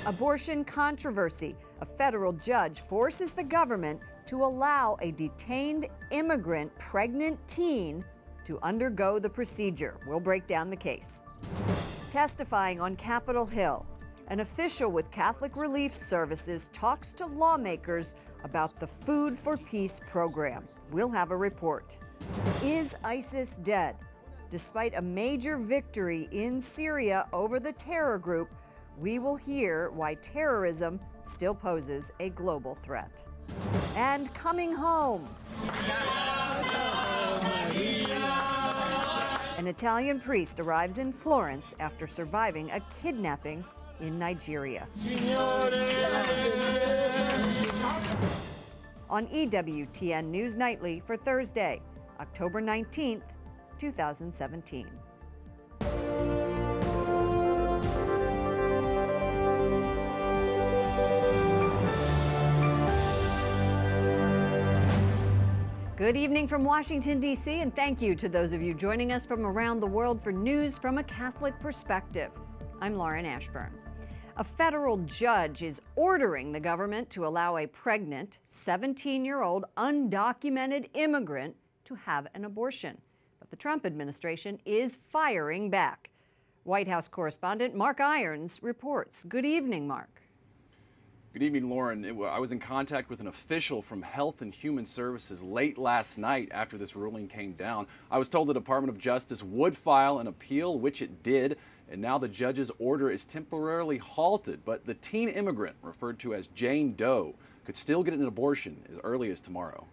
Abortion controversy. A federal judge forces the government to allow a detained immigrant pregnant teen to undergo the procedure. We'll break down the case. Testifying on Capitol Hill, an official with Catholic Relief Services talks to lawmakers about the Food for Peace program. We'll have a report. Is ISIS dead? Despite a major victory in Syria over the terror group, we will hear why terrorism still poses a global threat. And coming home. An Italian priest arrives in Florence after surviving a kidnapping in Nigeria. On EWTN News Nightly for Thursday, October 19th, 2017. Good evening from Washington, D.C., and thank you to those of you joining us from around the world for news from a Catholic perspective. I'm Lauren Ashburn. A federal judge is ordering the government to allow a pregnant, 17-year-old undocumented immigrant to have an abortion. But the Trump administration is firing back. White House correspondent Mark Irons reports. Good evening, Mark. Good evening, Lauren. I was in contact with an official from Health and Human Services late last night after this ruling came down. I was told the Department of Justice would file an appeal, which it did, and now the judge's order is temporarily halted. But the teen immigrant, referred to as Jane Doe, could still get an abortion as early as tomorrow.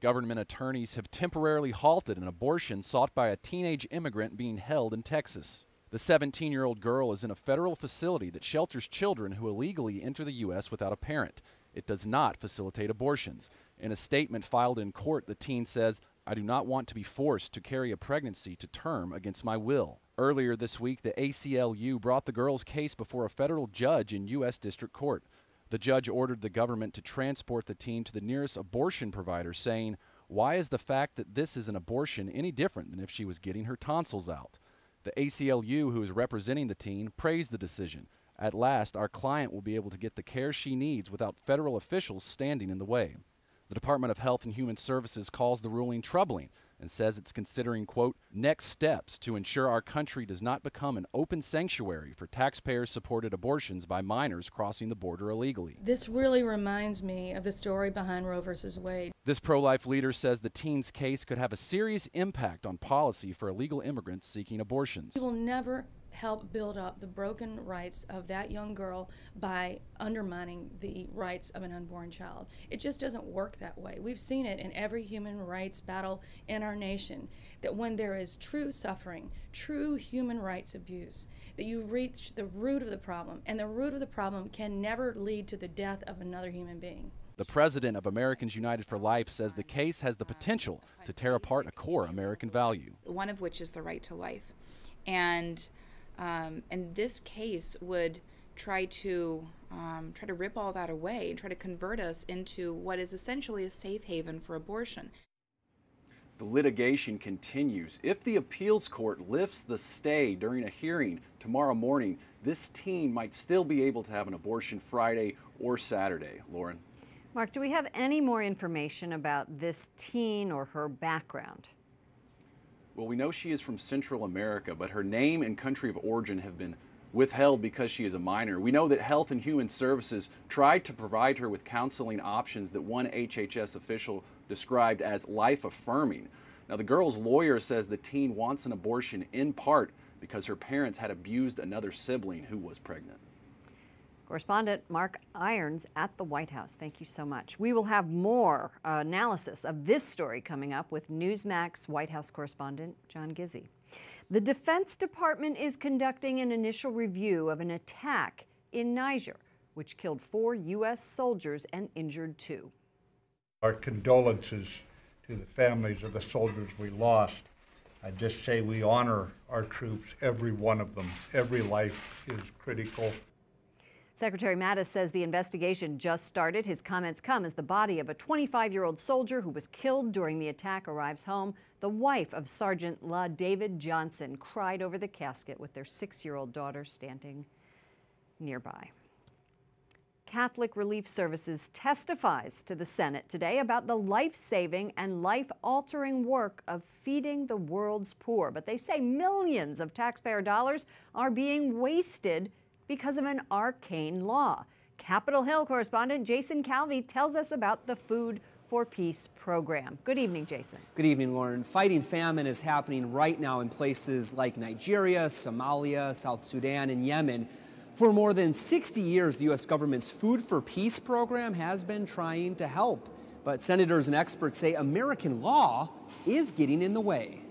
Government attorneys have temporarily halted an abortion sought by a teenage immigrant being held in Texas. The 17-year-old girl is in a federal facility that shelters children who illegally enter the U.S. without a parent. It does not facilitate abortions. In a statement filed in court, the teen says, "I do not want to be forced to carry a pregnancy to term against my will." Earlier this week, the ACLU brought the girl's case before a federal judge in U.S. District Court. The judge ordered the government to transport the teen to the nearest abortion provider, saying, "Why is the fact that this is an abortion any different than if she was getting her tonsils out?" The ACLU, who is representing the teen, praised the decision. "At last, our client will be able to get the care she needs without federal officials standing in the way." The Department of Health and Human Services calls the ruling troubling and says it's considering, quote, next steps to ensure our country does not become an open sanctuary for taxpayer-supported abortions by minors crossing the border illegally. This really reminds me of the story behind Roe versus Wade. This pro-life leader says the teen's case could have a serious impact on policy for illegal immigrants seeking abortions. We will never help build up the broken rights of that young girl by undermining the rights of an unborn child. It just doesn't work that way. We've seen it in every human rights battle in our nation, that when there is true suffering, true human rights abuse, that you reach the root of the problem, and the root of the problem can never lead to the death of another human being. The president of Americans United for Life says the case has the potential to tear apart a core American value. One of which is the right to life. And this case would try to rip all that away and try to convert us into what is essentially a safe haven for abortion. The litigation continues. If the appeals court lifts the stay during a hearing tomorrow morning, this teen might still be able to have an abortion Friday or Saturday. Lauren? Mark, do we have any more information about this teen or her background? Well, we know she is from Central America, but her name and country of origin have been withheld because she is a minor. We know that Health and Human Services tried to provide her with counseling options that one HHS official described as life-affirming. Now, the girl's lawyer says the teen wants an abortion in part because her parents had abused another sibling who was pregnant. Correspondent Mark Irons at the White House. Thank you so much. We will have more analysis of this story coming up with Newsmax White House correspondent John Gizzi. The Defense Department is conducting an initial review of an attack in Niger, which killed 4 U.S. soldiers and injured 2. Our condolences to the families of the soldiers we lost. I just say we honor our troops, every one of them. Every life is critical. Secretary Mattis says the investigation just started. His comments come as the body of a 25-year-old soldier who was killed during the attack arrives home. The wife of Sergeant La David Johnson cried over the casket with their 6-year-old daughter standing nearby. Catholic Relief Services testifies to the Senate today about the life-saving and life-altering work of feeding the world's poor. But they say millions of taxpayer dollars are being wasted because of an arcane law. Capitol Hill correspondent Jason Calvi tells us about the Food for Peace program. Good evening, Jason. Good evening, Lauren. Fighting famine is happening right now in places like Nigeria, Somalia, South Sudan, and Yemen. For more than 60 years, the U.S. government's Food for Peace program has been trying to help. But senators and experts say American law is getting in the way.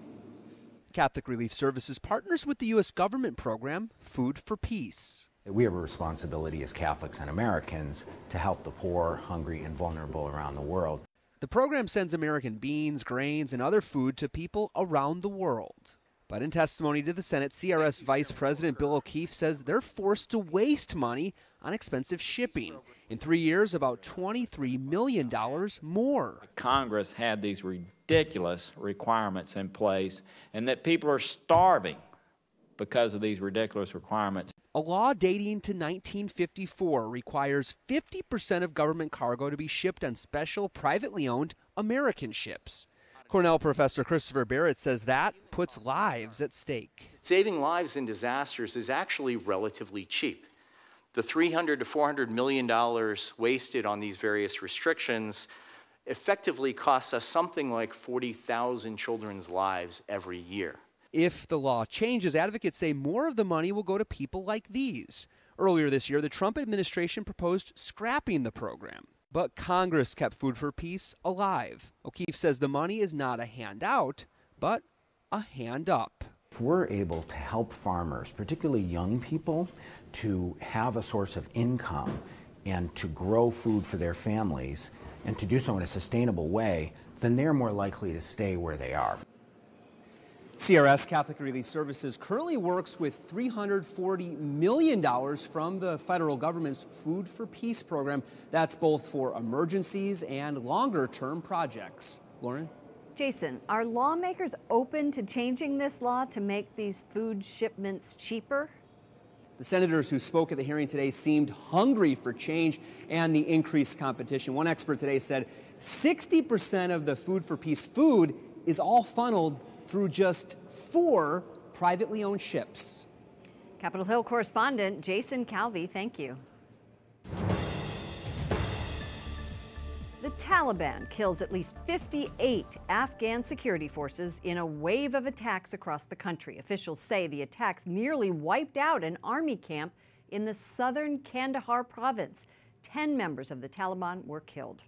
Catholic Relief Services partners with the U.S. government program, Food for Peace. We have a responsibility as Catholics and Americans to help the poor, hungry, and vulnerable around the world. The program sends American beans, grains, and other food to people around the world. But in testimony to the Senate, CRS Vice President Bill O'Keefe says they're forced to waste money on expensive shipping. In 3 years, about $23 million more. Congress had these ridiculous requirements in place, and that people are starving because of these ridiculous requirements. A law dating to 1954 requires 50% of government cargo to be shipped on special, privately owned American ships. Cornell professor Christopher Barrett says that puts lives at stake. Saving lives in disasters is actually relatively cheap. The $300 to $400 million wasted on these various restrictions effectively costs us something like 40,000 children's lives every year. If the law changes, advocates say more of the money will go to people like these. Earlier this year, the Trump administration proposed scrapping the program. But Congress kept Food for Peace alive. O'Keefe says the money is not a handout, but a hand up. If we're able to help farmers, particularly young people, to have a source of income and to grow food for their families and to do so in a sustainable way, then they're more likely to stay where they are. CRS, Catholic Relief Services, currently works with $340 million from the federal government's Food for Peace program. That's both for emergencies and longer-term projects. Lauren? Jason, are lawmakers open to changing this law to make these food shipments cheaper? The senators who spoke at the hearing today seemed hungry for change and the increased competition. One expert today said 60% of the Food for Peace food is all funneled through just 4 privately owned ships. Capitol Hill correspondent Jason Calvi, thank you. The Taliban kills at least 58 Afghan security forces in a wave of attacks across the country. Officials say the attacks nearly wiped out an army camp in the southern Kandahar province. 10 members of the Taliban were killed.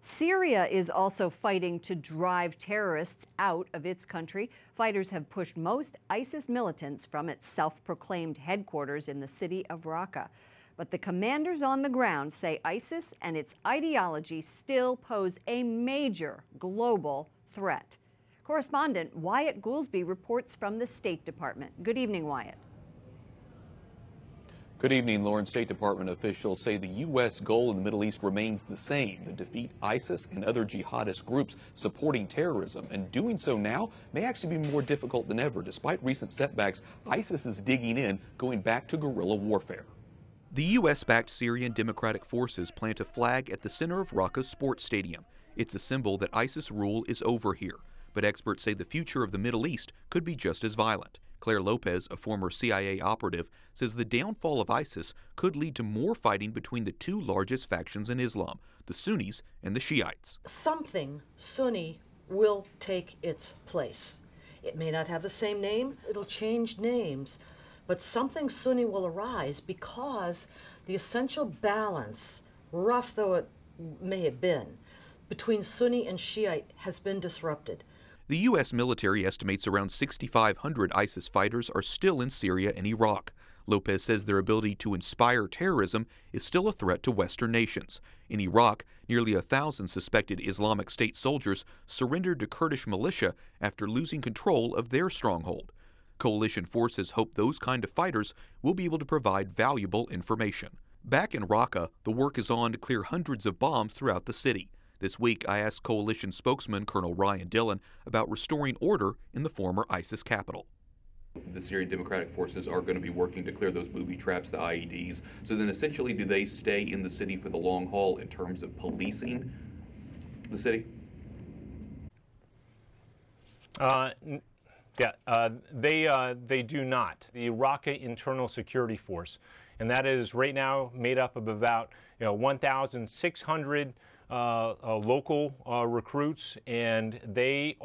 Syria is also fighting to drive terrorists out of its country. Fighters have pushed most ISIS militants from its self-proclaimed headquarters in the city of Raqqa. But the commanders on the ground say ISIS and its ideology still pose a major global threat. Correspondent Wyatt Goolsby reports from the State Department. Good evening, Wyatt. Good evening, Lauren. State Department officials say the U.S. goal in the Middle East remains the same, to defeat ISIS and other jihadist groups supporting terrorism. And doing so now may actually be more difficult than ever. Despite recent setbacks, ISIS is digging in, going back to guerrilla warfare. The U.S.-backed Syrian Democratic Forces plant a flag at the center of Raqqa's sports stadium. It's a symbol that ISIS rule is over here. But experts say the future of the Middle East could be just as violent. Claire Lopez, a former CIA operative, says the downfall of ISIS could lead to more fighting between the 2 largest factions in Islam, the Sunnis and the Shiites. Something Sunni will take its place. It may not have the same names, it'll change names, but something Sunni will arise because the essential balance, rough though it may have been, between Sunni and Shiite has been disrupted. The U.S. military estimates around 6,500 ISIS fighters are still in Syria and Iraq. Lopez says their ability to inspire terrorism is still a threat to Western nations. In Iraq, nearly 1,000 suspected Islamic State soldiers surrendered to Kurdish militia after losing control of their stronghold. Coalition forces hope those kind of fighters will be able to provide valuable information. Back in Raqqa, the work is on to clear hundreds of bombs throughout the city. This week, I asked coalition spokesman Colonel Ryan Dillon about restoring order in the former ISIS capital. The Syrian Democratic Forces are going to be working to clear those booby traps, the IEDs. So then essentially, do they stay in the city for the long haul in terms of policing the city? They do not. The Raqqa Internal Security Force, and that is right now made up of about 1,600 local recruits, and they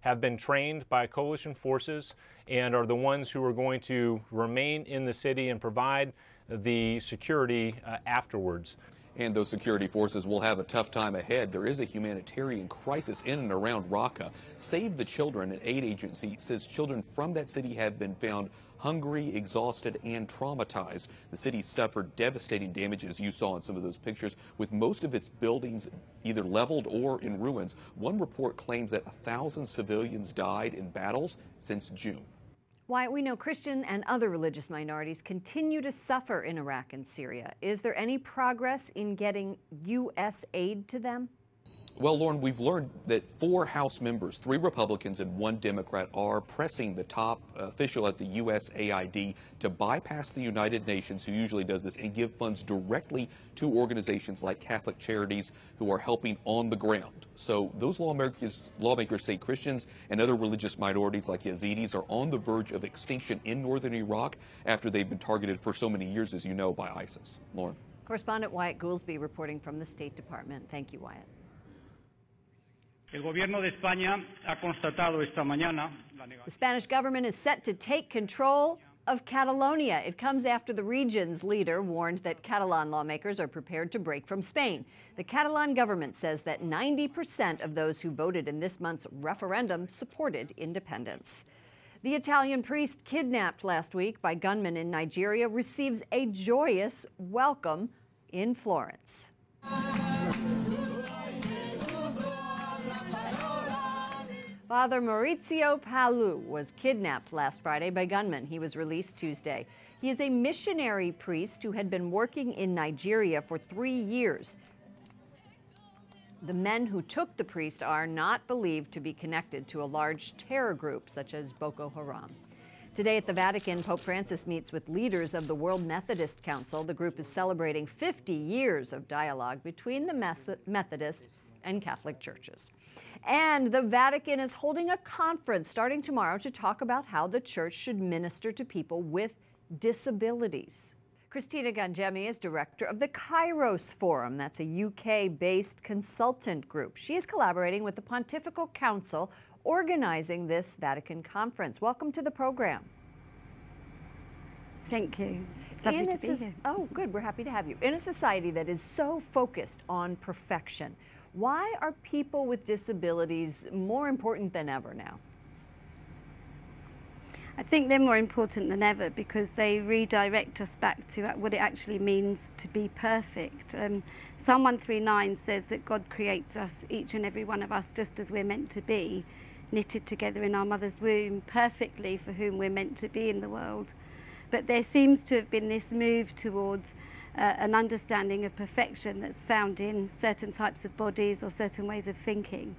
have been trained by coalition forces and are the ones who are going to remain in the city and provide the security afterwards. And those security forces will have a tough time ahead. There is a humanitarian crisis in and around Raqqa. Save the Children, an aid agency, says children from that city have been found hungry, exhausted, and traumatized. The city suffered devastating damage, as you saw in some of those pictures, with most of its buildings either leveled or in ruins. One report claims that 1,000 civilians died in battles since June. Wyatt, we know Christian and other religious minorities continue to suffer in Iraq and Syria. Is there any progress in getting U.S. aid to them? Well, Lauren, we've learned that 4 House members, 3 Republicans and 1 Democrat, are pressing the top official at the USAID to bypass the United Nations, who usually does this, and give funds directly to organizations like Catholic Charities who are helping on the ground. So those lawmakers say Christians and other religious minorities like Yazidis are on the verge of extinction in northern Iraq after they've been targeted for so many years, as you know, by ISIS. Lauren. Correspondent Wyatt Goolsbee reporting from the State Department. Thank you, Wyatt. El gobierno de España ha constatado esta mañana the Spanish government is set to take control of Catalonia. It comes after the region's leader warned that Catalan lawmakers are prepared to break from Spain. The Catalan government says that 90% of those who voted in this month's referendum supported independence. The Italian priest kidnapped last week by gunmen in Nigeria receives a joyous welcome in Florence. Father Maurizio Palu was kidnapped last Friday by gunmen. He was released Tuesday. He is a missionary priest who had been working in Nigeria for 3 years. The men who took the priest are not believed to be connected to a large terror group such as Boko Haram. Today at the Vatican, Pope Francis meets with leaders of the World Methodist Council. The group is celebrating 50 years of dialogue between the Methodist and Catholic churches. And the Vatican is holding a conference starting tomorrow to talk about how the church should minister to people with disabilities. Christina Gangemi is director of the Kairos Forum. That's a UK-based consultant group. She is collaborating with the Pontifical Council organizing this Vatican conference. Welcome to the program. Thank you. It's lovely to be here. Oh, good. We're happy to have you. In a society that is so focused on perfection, why are people with disabilities more important than ever now? I think they're more important than ever because they redirect us back to what it actually means to be perfect. Psalm 139 says that God creates us, each and every one of us, just as we're meant to be, knitted together in our mother's womb, perfectly for whom we're meant to be in the world. But there seems to have been this move towards an understanding of perfection that's found in certain types of bodies or certain ways of thinking.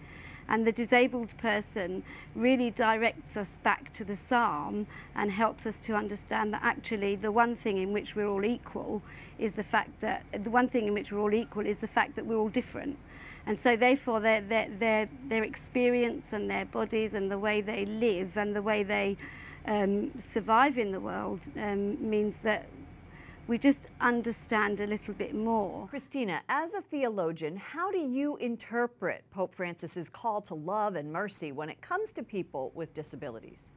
And the disabled person really directs us back to the psalm and helps us to understand that actually the one thing in which we're all equal is the fact that we're all different. And so therefore their experience and their bodies and the way they live and the way they survive in the world means that we just understand a little bit more. Christina, as a theologian, how do you interpret Pope Francis's call to love and mercy when it comes to people with disabilities?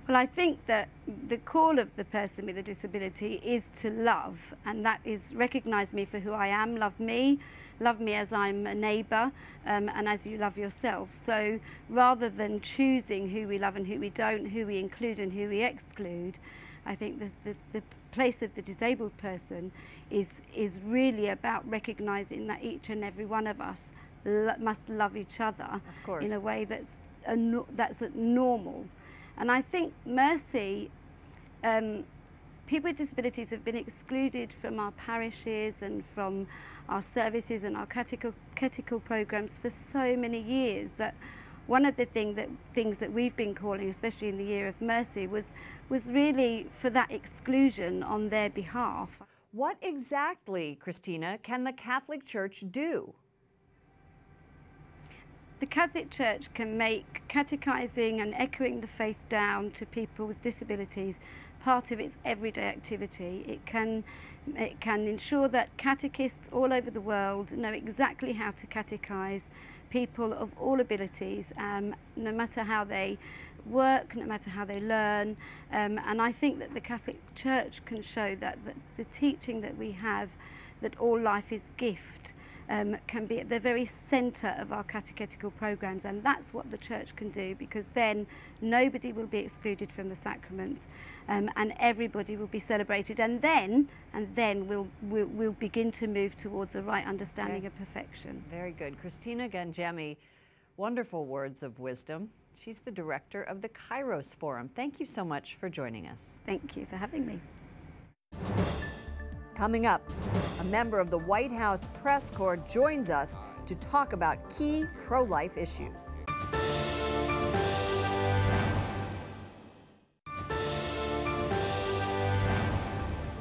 Well, I think that the call of the person with a disability is to love, and that is recognize me for who I am, love me as I'm a neighbour, and as you love yourself. So rather than choosing who we love and who we don't, who we include and who we exclude, I think the place of the disabled person is really about recognising that each and every one of us must love each other in a way that's normal. And I think mercy, people with disabilities have been excluded from our parishes and from our services and our catechetical programmes for so many years that one of the things that we've been calling, especially in the Year of Mercy, was really for that exclusion on their behalf. What exactly, Christina, can the Catholic Church do? The Catholic Church can make catechizing and echoing the faith down to people with disabilities part of its everyday activity. It can ensure that catechists all over the world know exactly how to catechize people of all abilities, no matter how they work, no matter how they learn. And I think that the Catholic Church can show that the teaching that we have, that all life is gift, can be at the very centre of our catechetical programmes, and that's what the Church can do, because then nobody will be excluded from the sacraments, and everybody will be celebrated, and then we'll begin to move towards a right understanding of perfection. Very good. Christina Gangemi, wonderful words of wisdom. She's the director of the Kairos Forum. Thank you so much for joining us. Thank you for having me. Coming up, a member of the White House press corps joins us to talk about key pro-life issues.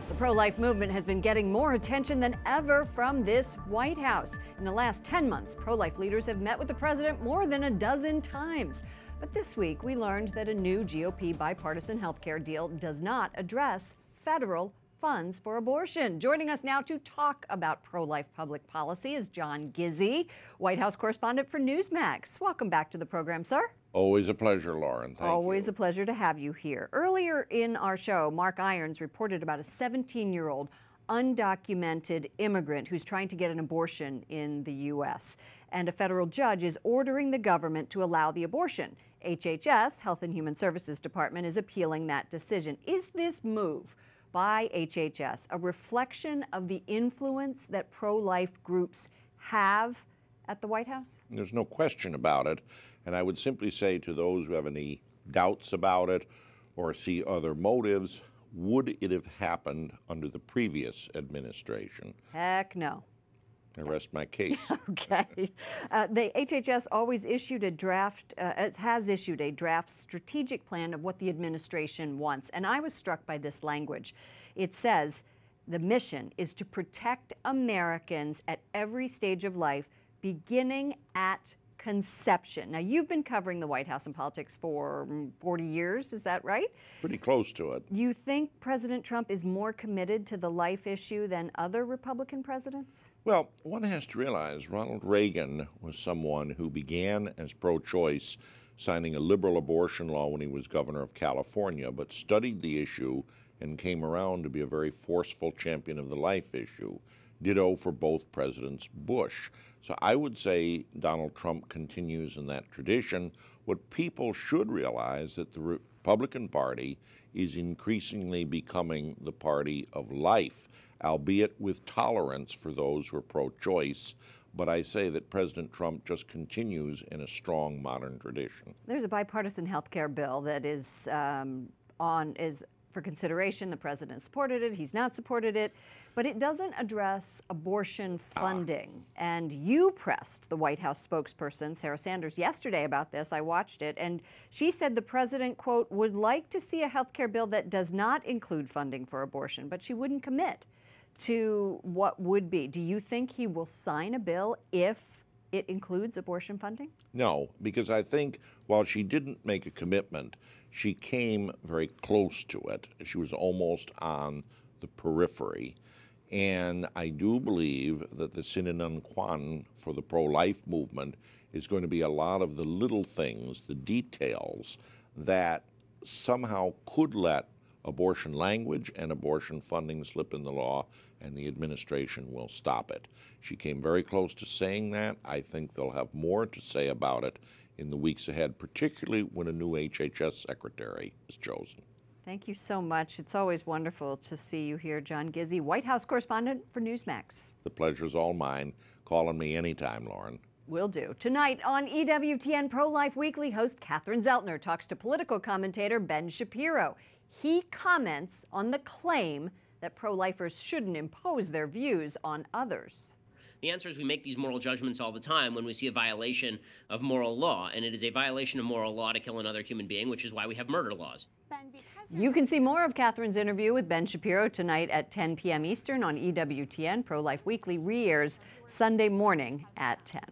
The pro-life movement has been getting more attention than ever from this White House. In the last 10 months, pro-life leaders have met with the president more than a dozen times. But this week, we learned that a new GOP bipartisan health care deal does not address federal funds for abortion. Joining us now to talk about pro-life public policy is John Gizzi, White House correspondent for Newsmax. Welcome back to the program, sir. Always a pleasure, Lauren. Thank you. Always a pleasure to have you here. Earlier in our show, Mark Irons reported about a 17-year-old undocumented immigrant who's trying to get an abortion in the U.S. And a federal judge is ordering the government to allow the abortion. HHS, Health and Human Services Department, is appealing that decision. Is this move by HHS a reflection of the influence that pro-life groups have at the White House? There's no question about it. And I would simply say to those who have any doubts about it or see other motives, would it have happened under the previous administration? Heck no. I rest my case. Okay. The HHS always issued a draft, has issued a draft strategic plan of what the administration wants. And I was struck by this language. It says the mission is to protect Americans at every stage of life, beginning at conception. Now, you've been covering the White House and politics for 40 years, is that right? Pretty close to it. You think President Trump is more committed to the life issue than other Republican presidents? Well, one has to realize Ronald Reagan was someone who began as pro-choice, signing a liberal abortion law when he was governor of California, but studied the issue and came around to be a very forceful champion of the life issue. Ditto for both Presidents Bush. So I would say Donald Trump continues in that tradition. What people should realize that the Republican Party is increasingly becoming the party of life, albeit with tolerance for those who are pro-choice. But I say that President Trump just continues in a strong modern tradition. There's a bipartisan health care bill that is for consideration. The president supported it. He's not supported it. But it doesn't address abortion funding. And you pressed the White House spokesperson, Sarah Sanders, yesterday about this. I watched it. And she said the president, quote, would like to see a health care bill that does not include funding for abortion, but she wouldn't commit to what would be. Do you think he will sign a bill if it includes abortion funding? No, because I think while she didn't make a commitment, she came very close to it. She was almost on the periphery. And I do believe that the sine non qua non for the pro-life movement is going to be a lot of the little things, the details, that somehow could let abortion language and abortion funding slip in the law, and the administration will stop it. She came very close to saying that. I think they'll have more to say about it in the weeks ahead, particularly when a new HHS secretary is chosen. Thank you so much. It's always wonderful to see you here, John Gizzi, White House correspondent for Newsmax. The pleasure's all mine. Call on me anytime, Lauren. Will do. Tonight on EWTN Pro-Life Weekly, host Catherine Zeltner talks to political commentator Ben Shapiro. He comments on the claim that pro-lifers shouldn't impose their views on others. The answer is we make these moral judgments all the time when we see a violation of moral law, and it is a violation of moral law to kill another human being, which is why we have murder laws. You can see more of Catherine's interview with Ben Shapiro tonight at 10 p.m. Eastern on EWTN. Pro-Life Weekly re-airs Sunday morning at 10.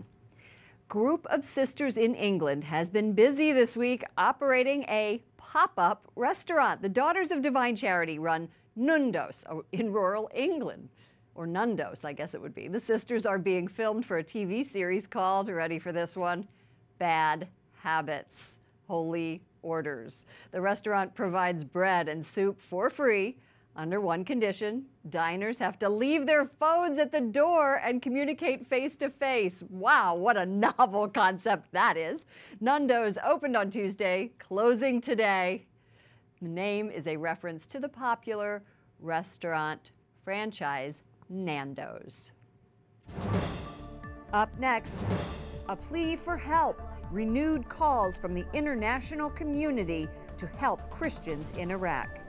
Group of sisters in England has been busy this week operating a pop-up restaurant. The Daughters of Divine Charity run Nundos in rural England, or Nundos, I guess it would be. The sisters are being filmed for a TV series called, ready for this one, Bad Habits, Holy Orders. The restaurant provides bread and soup for free under one condition. Diners have to leave their phones at the door and communicate face-to-face. Wow, what a novel concept that is. Nundos opened on Tuesday, closing today. The name is a reference to the popular restaurant franchise Nando's. Up next, a plea for help. Renewed calls from the international community to help Christians in Iraq.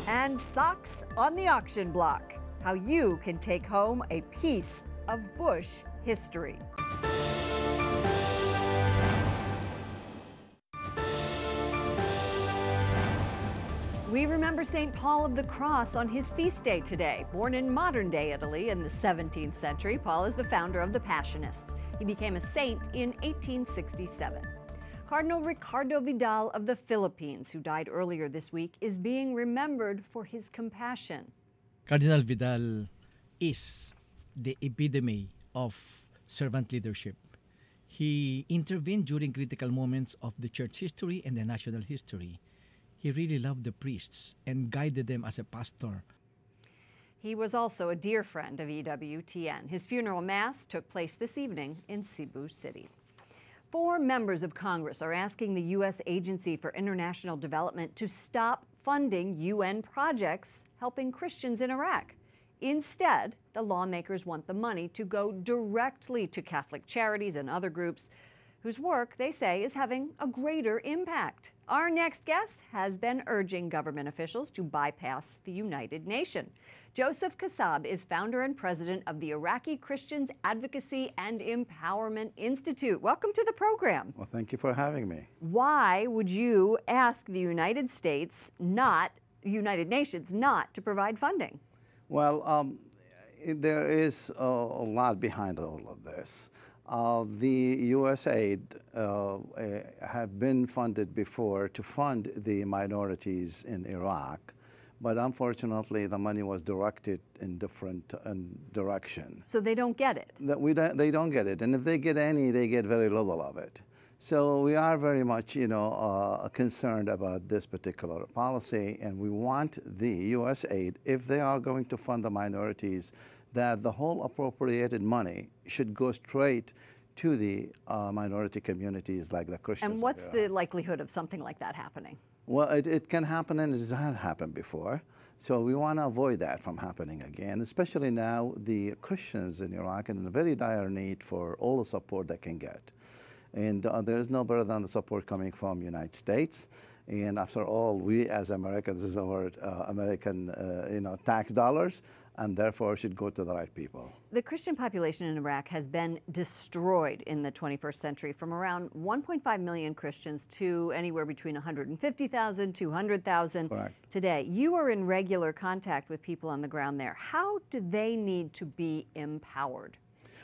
And socks on the auction block. How you can take home a piece of Bush history. We remember St. Paul of the Cross on his feast day today. Born in modern-day Italy in the 17th century, Paul is the founder of the Passionists. He became a saint in 1867. Cardinal Ricardo Vidal of the Philippines, who died earlier this week, is being remembered for his compassion. Cardinal Vidal is the epitome of servant leadership. He intervened during critical moments of the church history and the national history. He really loved the priests and guided them as a pastor. He was also a dear friend of EWTN. His funeral mass took place this evening in Cebu City. 4 members of Congress are asking the U.S. Agency for International Development to stop funding UN projects helping Christians in Iraq. Instead, the lawmakers want the money to go directly to Catholic charities and other groups whose work, they say, is having a greater impact. Our next guest has been urging government officials to bypass the United Nations. Joseph Kasab is founder and president of the Iraqi Christians Advocacy and Empowerment Institute. Welcome to the program. Well, thank you for having me. Why would you ask the United Nations not to provide funding? Well, there is a lot behind all of this. The U.S. aid have been funded before to fund the minorities in Iraq, but unfortunately the money was directed in different direction. So they don't get it? They don't get it, and if they get any, they get very little of it. So we are very much, concerned about this particular policy, and we want the U.S. aid, if they are going to fund the minorities, that the whole appropriated money should go straight to the minority communities like the Christians. And what's the likelihood of something like that happening? Well, it can happen, and it has happened before. So we want to avoid that from happening again, especially now the Christians in Iraq are in a very dire need for all the support they can get. And there is no better than the support coming from the United States. And after all, we as Americans, this is our American tax dollars, and therefore should go to the right people. The Christian population in Iraq has been destroyed in the 21st century, from around 1.5 million Christians to anywhere between 150,000, 200,000 today. You are in regular contact with people on the ground there. How do they need to be empowered?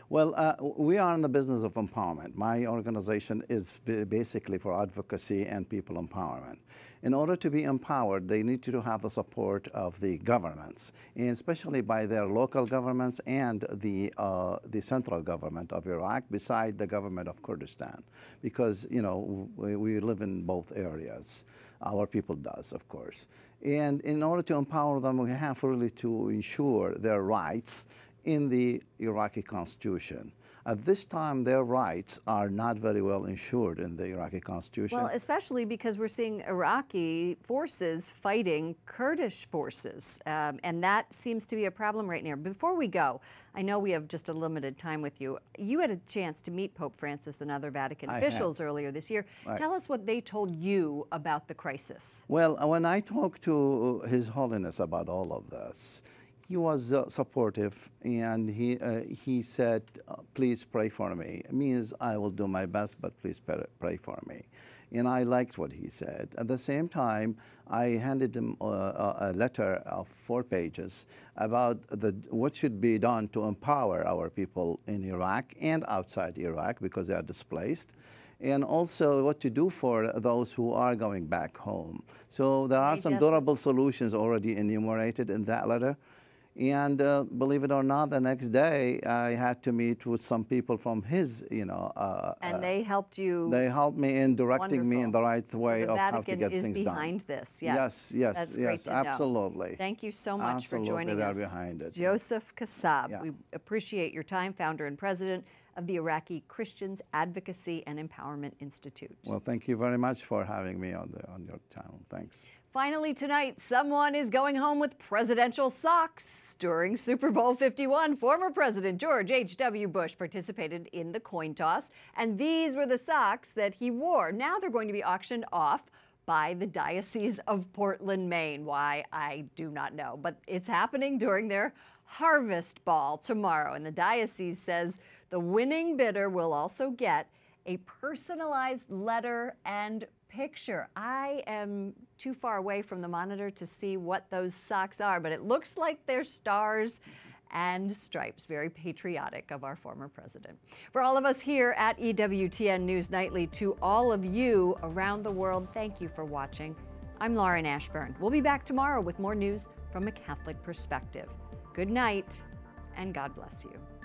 Well, we are in the business of empowerment. My organization is basically for advocacy and people empowerment. In order to be empowered, they need to have the support of the governments, and especially by their local governments and the central government of Iraq, beside the government of Kurdistan, because we live in both areas. Our people does, of course. And in order to empower them, we have really to ensure their rights in the Iraqi constitution. At this time, their rights are not very well ensured in the Iraqi constitution. Well, especially because we're seeing Iraqi forces fighting Kurdish forces, and that seems to be a problem right now. Before we go, I know we have just a limited time with you. You had a chance to meet Pope Francis and other Vatican officials earlier this year. Right. Tell us what they told you about the crisis. Well, when I talked to His Holiness about all of this, he was supportive, and he said, please pray for me. It means I will do my best, but please pray for me. And I liked what he said. At the same time, I handed him a letter of 4 pages about what should be done to empower our people in Iraq and outside Iraq, because they are displaced, and also what to do for those who are going back home. So there are some durable solutions already enumerated in that letter. And believe it or not, the next day I had to meet with some people from his, and they helped you. They helped me in directing me in the right way of how to get things done. So the Vatican is behind this. Yes. Yes. That's yes. great to Absolutely. Know. Thank you so much Absolutely, for joining us. Behind it. Joseph Kasab. Yeah. We appreciate your time, founder and president of the Iraqi Christians Advocacy and Empowerment Institute. Well, thank you very much for having me on your channel. Thanks. Finally tonight, someone is going home with presidential socks. During Super Bowl 51, former President George H.W. Bush participated in the coin toss, and these were the socks that he wore. Now they're going to be auctioned off by the Diocese of Portland, Maine. Why, I do not know, but it's happening during their Harvest Ball tomorrow, and the diocese says the winning bidder will also get a personalized letter and picture. I am too far away from the monitor to see what those socks are, but it looks like they're stars and stripes, very patriotic of our former president. For all of us here at EWTN News Nightly, to all of you around the world, thank you for watching. I'm Lauren Ashburn. We'll be back tomorrow with more news from a Catholic perspective. Good night, and God bless you.